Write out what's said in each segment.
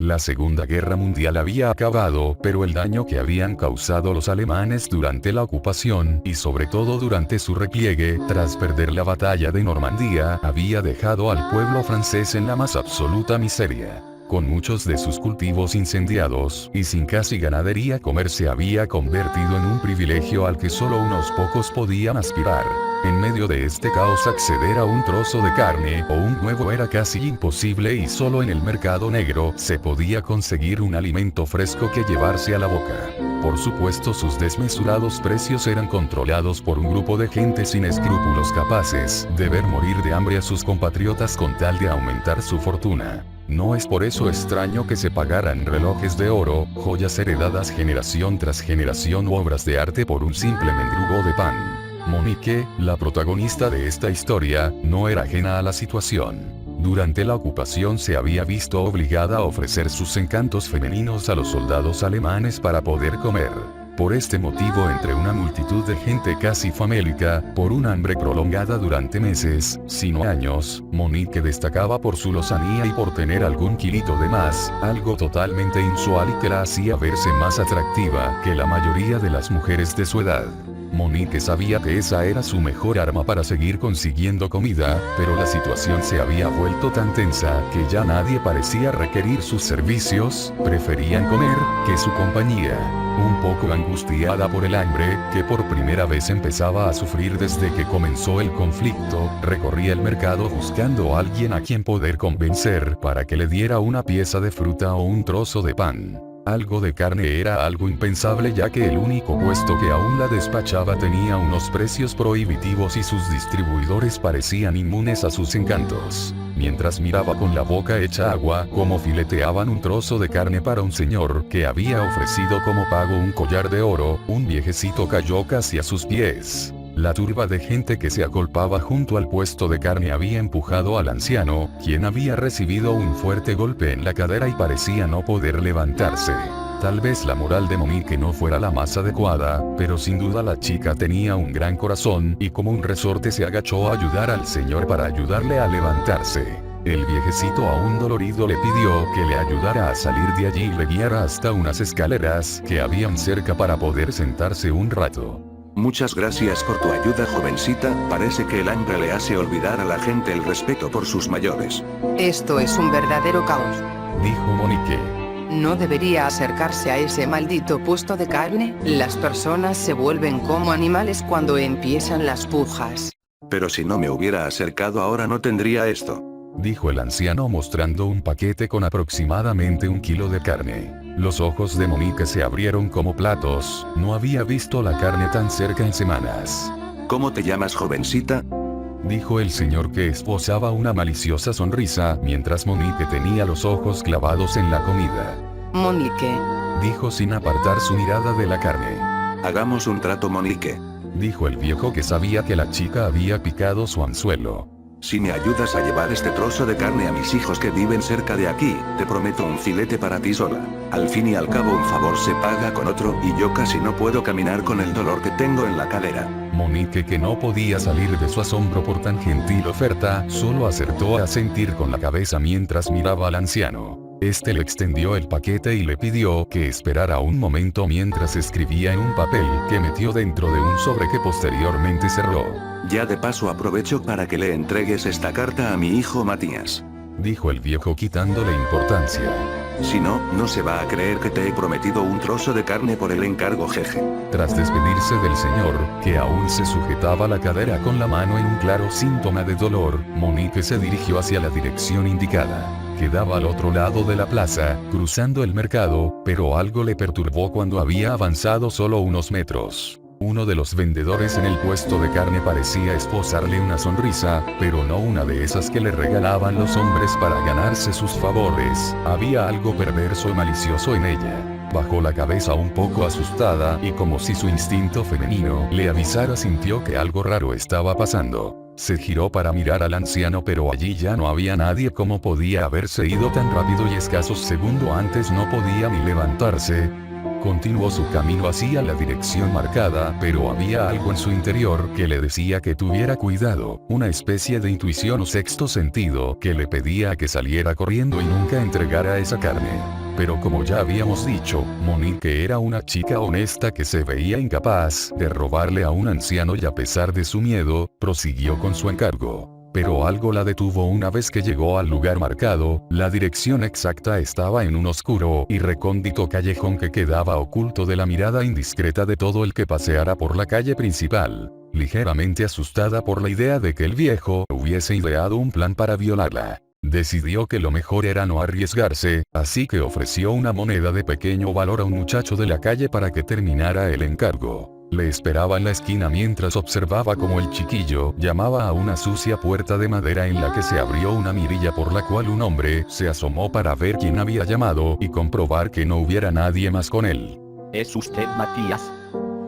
La Segunda Guerra Mundial había acabado, pero el daño que habían causado los alemanes durante la ocupación, y sobre todo durante su repliegue, tras perder la batalla de Normandía, había dejado al pueblo francés en la más absoluta miseria. Con muchos de sus cultivos incendiados, y sin casi ganadería comer se había convertido en un privilegio al que solo unos pocos podían aspirar. En medio de este caos acceder a un trozo de carne o un huevo era casi imposible y solo en el mercado negro se podía conseguir un alimento fresco que llevarse a la boca. Por supuesto, sus desmesurados precios eran controlados por un grupo de gente sin escrúpulos capaces de ver morir de hambre a sus compatriotas con tal de aumentar su fortuna. No es por eso extraño que se pagaran relojes de oro, joyas heredadas generación tras generación u obras de arte por un simple mendrugo de pan. Monique, la protagonista de esta historia, no era ajena a la situación. Durante la ocupación se había visto obligada a ofrecer sus encantos femeninos a los soldados alemanes para poder comer. Por este motivo, entre una multitud de gente casi famélica, por un hambre prolongada durante meses, sino años, Monique destacaba por su lozanía y por tener algún kilito de más, algo totalmente inusual y que la hacía verse más atractiva que la mayoría de las mujeres de su edad. Monique sabía que esa era su mejor arma para seguir consiguiendo comida, pero la situación se había vuelto tan tensa que ya nadie parecía requerir sus servicios, preferían comer que su compañía. Un poco angustiada por el hambre, que por primera vez empezaba a sufrir desde que comenzó el conflicto, recorría el mercado buscando a alguien a quien poder convencer para que le diera una pieza de fruta o un trozo de pan. Algo de carne era algo impensable ya que el único puesto que aún la despachaba tenía unos precios prohibitivos y sus distribuidores parecían inmunes a sus encantos. Mientras miraba con la boca hecha agua cómo fileteaban un trozo de carne para un señor que había ofrecido como pago un collar de oro, un viejecito cayó casi a sus pies. La turba de gente que se agolpaba junto al puesto de carne había empujado al anciano, quien había recibido un fuerte golpe en la cadera y parecía no poder levantarse. Tal vez la moral de Monique no fuera la más adecuada, pero sin duda la chica tenía un gran corazón y como un resorte se agachó a ayudar al señor para ayudarle a levantarse. El viejecito aún dolorido le pidió que le ayudara a salir de allí y le guiara hasta unas escaleras que habían cerca para poder sentarse un rato. Muchas gracias por tu ayuda, jovencita. Parece que el hambre le hace olvidar a la gente el respeto por sus mayores. Esto es un verdadero caos. Dijo Monique. No debería acercarse a ese maldito puesto de carne. Las personas se vuelven como animales cuando empiezan las pujas. Pero si no me hubiera acercado ahora no tendría esto. Dijo el anciano mostrando un paquete con aproximadamente 1 kilo de carne. Los ojos de Monique se abrieron como platos, no había visto la carne tan cerca en semanas. ¿Cómo te llamas, jovencita? Dijo el señor que esbozaba una maliciosa sonrisa mientras Monique tenía los ojos clavados en la comida. Monique. Dijo sin apartar su mirada de la carne. Hagamos un trato, Monique. Dijo el viejo que sabía que la chica había picado su anzuelo. Si me ayudas a llevar este trozo de carne a mis hijos que viven cerca de aquí, te prometo un filete para ti sola. Al fin y al cabo un favor se paga con otro y yo casi no puedo caminar con el dolor que tengo en la cadera. Monique, que no podía salir de su asombro por tan gentil oferta, solo acertó a asentir con la cabeza mientras miraba al anciano. Este le extendió el paquete y le pidió que esperara un momento mientras escribía en un papel que metió dentro de un sobre que posteriormente cerró. Ya de paso aprovecho para que le entregues esta carta a mi hijo Matías. Dijo el viejo quitándole importancia. Si no, no se va a creer que te he prometido un trozo de carne por el encargo, jeje. Tras despedirse del señor, que aún se sujetaba la cadera con la mano en un claro síntoma de dolor, Monique se dirigió hacia la dirección indicada. Quedaba al otro lado de la plaza, cruzando el mercado, pero algo le perturbó cuando había avanzado solo unos metros. Uno de los vendedores en el puesto de carne parecía esbozarle una sonrisa, pero no una de esas que le regalaban los hombres para ganarse sus favores. Había algo perverso y malicioso en ella. Bajó la cabeza un poco asustada y como si su instinto femenino le avisara, sintió que algo raro estaba pasando. Se giró para mirar al anciano, pero allí ya no había nadie. ¿Cómo podía haberse ido tan rápido y escasos segundos antes no podía ni levantarse? Continuó su camino hacia la dirección marcada, pero había algo en su interior que le decía que tuviera cuidado, una especie de intuición o sexto sentido que le pedía que saliera corriendo y nunca entregara esa carne. Pero como ya habíamos dicho, Monique era una chica honesta que se veía incapaz de robarle a un anciano y a pesar de su miedo, prosiguió con su encargo. Pero algo la detuvo una vez que llegó al lugar marcado, la dirección exacta estaba en un oscuro y recóndito callejón que quedaba oculto de la mirada indiscreta de todo el que paseara por la calle principal. Ligeramente asustada por la idea de que el viejo hubiese ideado un plan para violarla, decidió que lo mejor era no arriesgarse, así que ofreció una moneda de pequeño valor a un muchacho de la calle para que terminara el encargo. Le esperaba en la esquina mientras observaba cómo el chiquillo llamaba a una sucia puerta de madera en la que se abrió una mirilla por la cual un hombre se asomó para ver quién había llamado y comprobar que no hubiera nadie más con él. ¿Es usted Matías?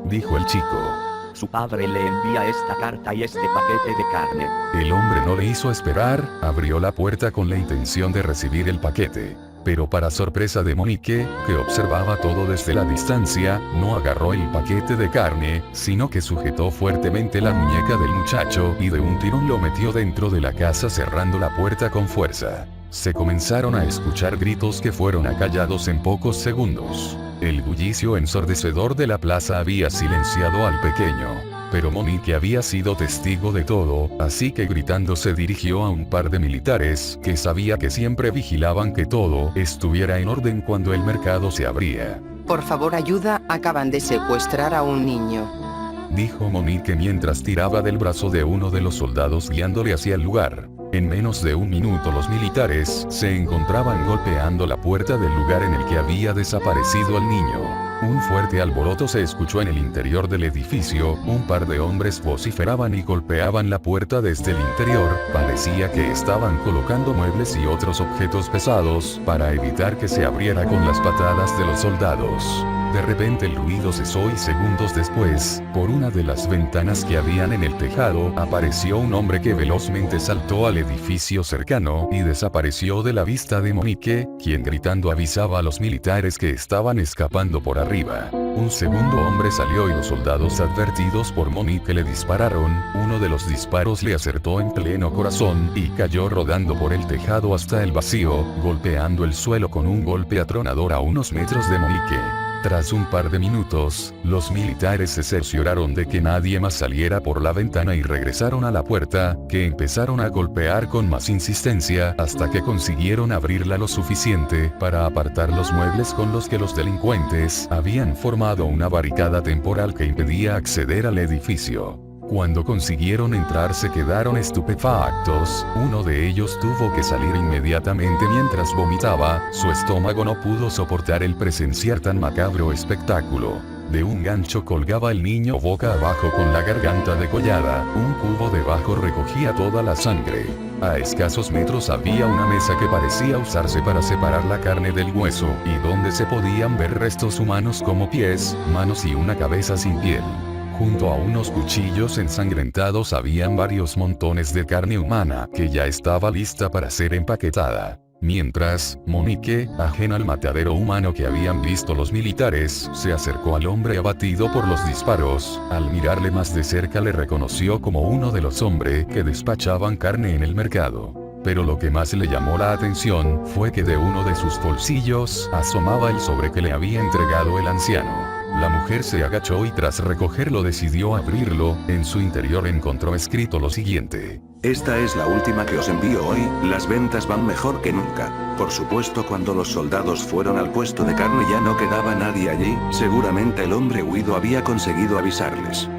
Dijo el chico. Su padre le envía esta carta y este paquete de carne. El hombre no le hizo esperar, abrió la puerta con la intención de recibir el paquete. Pero para sorpresa de Monique, que observaba todo desde la distancia, no agarró el paquete de carne, sino que sujetó fuertemente la muñeca del muchacho y de un tirón lo metió dentro de la casa cerrando la puerta con fuerza. Se comenzaron a escuchar gritos que fueron acallados en pocos segundos. El bullicio ensordecedor de la plaza había silenciado al pequeño. Pero Monique había sido testigo de todo, así que gritando se dirigió a un par de militares que sabía que siempre vigilaban que todo estuviera en orden cuando el mercado se abría. Por favor ayuda, acaban de secuestrar a un niño. Dijo Monique mientras tiraba del brazo de uno de los soldados guiándole hacia el lugar. En menos de un minuto los militares se encontraban golpeando la puerta del lugar en el que había desaparecido el niño. Un fuerte alboroto se escuchó en el interior del edificio, un par de hombres vociferaban y golpeaban la puerta desde el interior, parecía que estaban colocando muebles y otros objetos pesados para evitar que se abriera con las patadas de los soldados. De repente el ruido cesó y segundos después, por una de las ventanas que habían en el tejado, apareció un hombre que velozmente saltó al edificio cercano y desapareció de la vista de Monique, quien gritando avisaba a los militares que estaban escapando por arriba. Un segundo hombre salió y los soldados advertidos por Monique le dispararon, uno de los disparos le acertó en pleno corazón y cayó rodando por el tejado hasta el vacío, golpeando el suelo con un golpe atronador a unos metros de Monique. Tras un par de minutos, los militares se cercioraron de que nadie más saliera por la ventana y regresaron a la puerta, que empezaron a golpear con más insistencia hasta que consiguieron abrirla lo suficiente para apartar los muebles con los que los delincuentes habían formado una barricada temporal que impedía acceder al edificio. Cuando consiguieron entrar se quedaron estupefactos, uno de ellos tuvo que salir inmediatamente mientras vomitaba, su estómago no pudo soportar el presenciar tan macabro espectáculo. De un gancho colgaba el niño boca abajo con la garganta degollada, un cubo debajo recogía toda la sangre. A escasos metros había una mesa que parecía usarse para separar la carne del hueso, y donde se podían ver restos humanos como pies, manos y una cabeza sin piel. Junto a unos cuchillos ensangrentados habían varios montones de carne humana que ya estaba lista para ser empaquetada. Mientras, Monique, ajena al matadero humano que habían visto los militares, se acercó al hombre abatido por los disparos. Al mirarle más de cerca le reconoció como uno de los hombres que despachaban carne en el mercado. Pero lo que más le llamó la atención fue que de uno de sus bolsillos asomaba el sobre que le había entregado el anciano. La mujer se agachó y tras recogerlo decidió abrirlo, en su interior encontró escrito lo siguiente. Esta es la última que os envío hoy, las ventas van mejor que nunca. Por supuesto cuando los soldados fueron al puesto de carne ya no quedaba nadie allí, seguramente el hombre huido había conseguido avisarles.